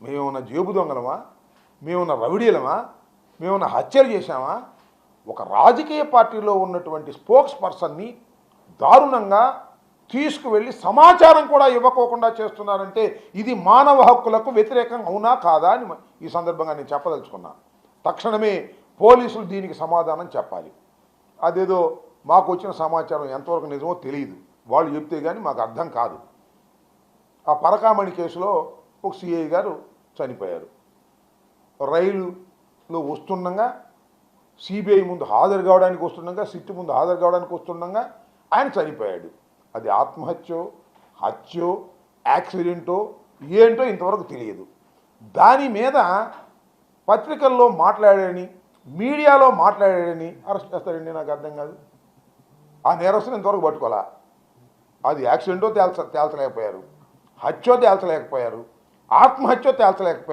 మేమేమన్నా జేబు దొంగలమా? మేమన్నా రవిడీలమా? మేమన్నా హత్యలు చేశామా? ఒక రాజకీయ పార్టీలో ఉన్నటువంటి స్పోక్స్ పర్సన్ని దారుణంగా తీసుకువెళ్ళి సమాచారం కూడా ఇవ్వకోకుండా చేస్తున్నారంటే ఇది మానవ హక్కులకు వ్యతిరేకం అవునా కాదా అని ఈ సందర్భంగా నేను చెప్పదలుచుకున్నా. తక్షణమే పోలీసులు దీనికి సమాధానం చెప్పాలి. అదేదో మాకు వచ్చిన సమాచారం ఎంతవరకు నిజమో తెలియదు, వాళ్ళు చెప్తే కానీ మాకు అర్థం కాదు. ఆ పరకామణి కేసులో ఒక సిఐ గారు చనిపోయారు. రైలులో వస్తుండగా సిబిఐ ముందు హాజరు కావడానికి వస్తుండగా, సిట్ ముందు హాజరు కావడానికి వస్తుండగా ఆయన చనిపోయాడు. అది ఆత్మహత్యో, హత్యో, యాక్సిడెంటో ఏంటో ఇంతవరకు తెలియదు. దాని మీద పత్రికల్లో మాట్లాడాడని, మీడియాలో మాట్లాడాడని అరెస్ట్ చేస్తారండి? నాకు అర్థం కాదు. ఆ నేరస్తుని ఇంతవరకు పట్టుకోవాలా? అది యాక్సిడెంటో తేల్చలేకపోయారు, హత్యో తేల్చలేకపోయారు, ఆత్మహత్యో తేల్చలేకపోయారు.